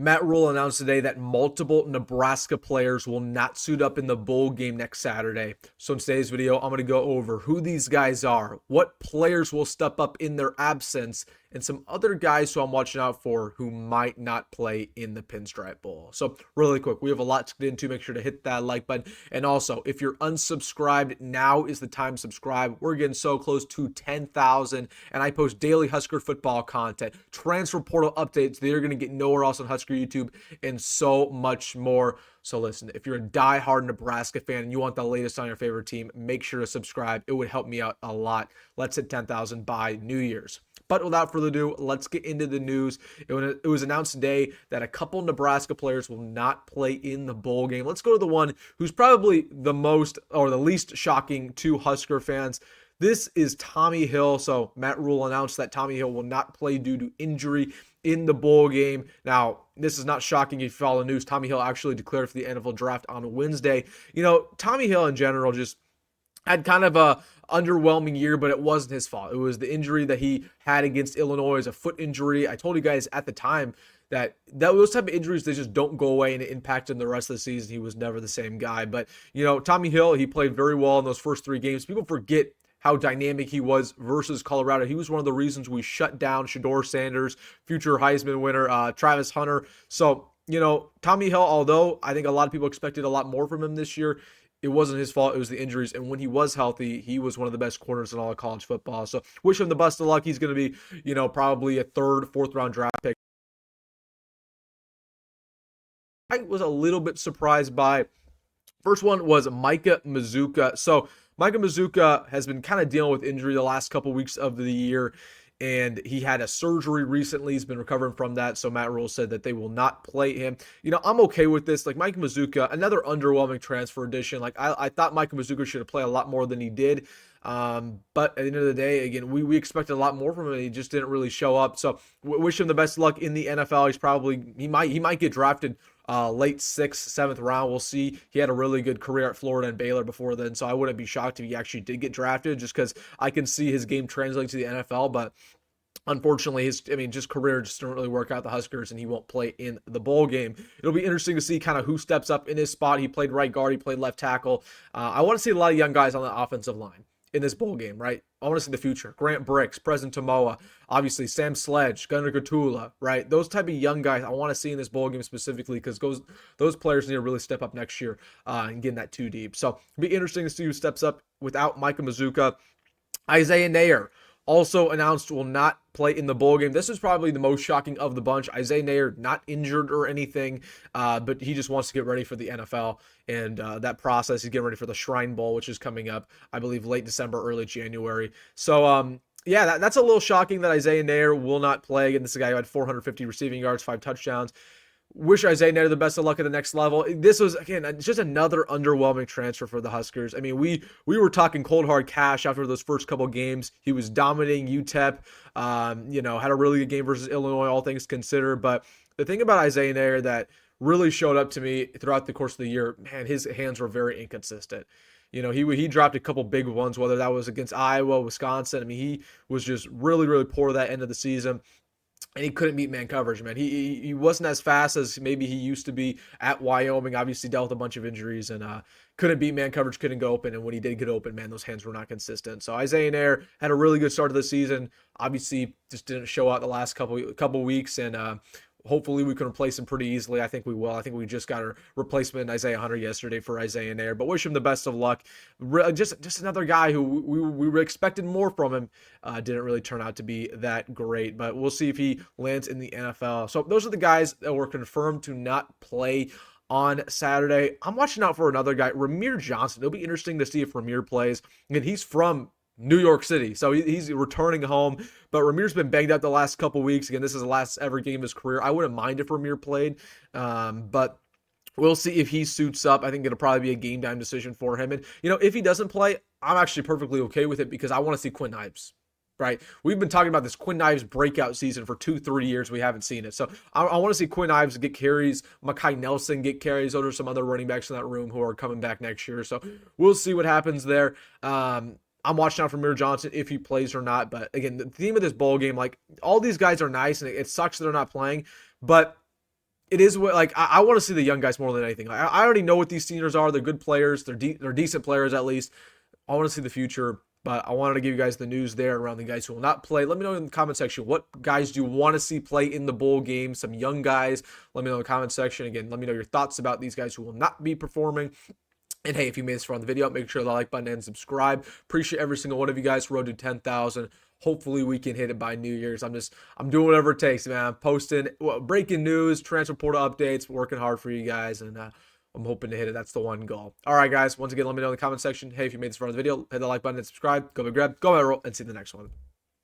Matt Rhule announced today that multiple Nebraska players will not suit up in the bowl game next Saturday. So in today's video, I'm going to go over who these guys are, what players will step up in their absence, and some other guys who I'm watching out for who might not play in the Pinstripe Bowl. So really quick, we have a lot to get into. Make sure to hit that like button. And also, if you're unsubscribed, now is the time to subscribe. We're getting so close to 10,000, and I post daily Husker football content, transfer portal updates that you're going to get nowhere else on Husker YouTube, and so much more. So listen, if you're a diehard Nebraska fan and you want the latest on your favorite team, make sure to subscribe. It would help me out a lot. Let's hit 10,000 by New Year's. But without further ado, let's get into the news. It was announced today that a couple Nebraska players will not play in the bowl game. Let's go to the one who's probably the most or the least shocking to Husker fans. This is Tommy Hill. So Matt Rhule announced that Tommy Hill will not play due to injury in the bowl game. Now, this is not shocking if you follow the news. Tommy Hill actually declared for the NFL draft on Wednesday. You know, Tommy Hill in general just had kind of a underwhelming year, but it wasn't his fault. It was the injury that he had against Illinois, as a foot injury. I told you guys at the time that those type of injuries, they just don't go away, and it impacted him the rest of the season. He was never the same guy. But, you know, Tommy Hill, he played very well in those first three games. People forget how dynamic he was versus Colorado. He was one of the reasons we shut down Shedeur Sanders, future Heisman winner, Travis Hunter. So, you know, Tommy Hill, although I think a lot of people expected a lot more from him this year, it wasn't his fault. It was the injuries. And when he was healthy, he was one of the best corners in all of college football. So wish him the best of luck. He's going to be, you know, probably a third, fourth round draft pick. I was a little bit surprised by. First one was Micah Mazzccua. So Micah Mazzccua has been kind of dealing with injury the last couple weeks of the year, and he had a surgery recently. He's been recovering from that, so Matt Rhule said that they will not play him. You know, I'm okay with this. Like, Micah Mazzccua, another underwhelming transfer addition. Like, I thought Micah Mazzccua should have played a lot more than he did. But at the end of the day, again, we expected a lot more from him, and he just didn't really show up. So wish him the best luck in the NFL. He might get drafted late 6th, 7th round. We'll see. He had a really good career at Florida and Baylor before then, so I wouldn't be shocked if he actually did get drafted, just because I can see his game translating to the NFL. But unfortunately, his career just didn't really work out the Huskers, and he won't play in the bowl game. It'll be interesting to see kind of who steps up in his spot. He played right guard, he played left tackle. I want to see a lot of young guys on the offensive line in this bowl game, right? I want to see the future. Grant Bricks, Preston Tomoa, obviously Sam Sledge, Gunnar Gatula, right? Those type of young guys I want to see in this bowl game specifically, because those players need to really step up next year and get in that too deep. So it'll be interesting to see who steps up without Micah Mazzccua. Isaiah Neyor also announced will not play in the bowl game. This is probably the most shocking of the bunch. Isaiah Neyor not injured or anything, but he just wants to get ready for the NFL and that process. He's getting ready for the Shrine Bowl, which is coming up, I believe, late December, early January. So, yeah, that's a little shocking that Isaiah Neyor will not play. Again, this is a guy who had 450 receiving yards, 5 touchdowns. Wish Isaiah Neyor the best of luck at the next level. This was, again, just another underwhelming transfer for the Huskers. I mean, we were talking cold hard cash after those first couple games. He was dominating UTEP, you know, had a really good game versus Illinois, all things considered. But the thing about Isaiah Neyor that really showed up to me throughout the course of the year, man, his hands were very inconsistent. You know, he dropped a couple big ones, whether that was against Iowa, Wisconsin. I mean, he was just really, really poor that end of the season. And he couldn't meet man coverage, man. He wasn't as fast as maybe he used to be at Wyoming. Obviously dealt with a bunch of injuries and couldn't beat man coverage, couldn't go open. And when he did get open, man, those hands were not consistent. So Isaiah Neyor had a really good start of the season. Obviously just didn't show out the last couple weeks, and hopefully we can replace him pretty easily. I think we will. I think we just got a replacement in Isaiah Hunter yesterday for Isaiah Neyor, but wish him the best of luck. Just another guy who we expected more from him. Didn't really turn out to be that great, but we'll see if he lands in the NFL. So those are the guys that were confirmed to not play on Saturday. I'm watching out for another guy, Rahmir Johnson. It'll be interesting to see if Rahmir plays. And he's from New York City, so he's returning home. But Rahmir's been banged up the last couple weeks. Again, this is the last ever game of his career. I wouldn't mind if Rahmir played, but we'll see if he suits up. I think it'll probably be a game time decision for him. And, you know, if he doesn't play, I'm actually perfectly okay with it, because I want to see Quinn Ives. Right? We've been talking about this Quinn Ives breakout season for 2-3 years. We haven't seen it. So I want to see Quinn Ives get carries, Makai Nelson get carries. Those are some other running backs in that room who are coming back next year. So we'll see what happens there. I'm watching out for Rahmir Johnson if he plays or not. But again, the theme of this bowl game, like, all these guys are nice, and it sucks that they're not playing. But it is what, like, I want to see the young guys more than anything. Like, I already know what these seniors are. They're good players. They're decent players at least. I want to see the future, but I wanted to give you guys the news there around the guys who will not play. Let me know in the comment section, what guys do you want to see play in the bowl game? Some young guys. Let me know in the comment section. Again, let me know your thoughts about these guys who will not be performing. And hey, if you made this far on the video, make sure to like button and subscribe. Appreciate every single one of you guys. Road to 10,000. Hopefully we can hit it by New Year's. I'm doing whatever it takes, man. I'm posting breaking news, transfer portal updates, working hard for you guys, and I'm hoping to hit it. That's the one goal. All right, guys. Once again, let me know in the comment section. Hey, if you made this far on the video, hit the like button and subscribe. Go Big Grab, go Rhule, and see you in the next one.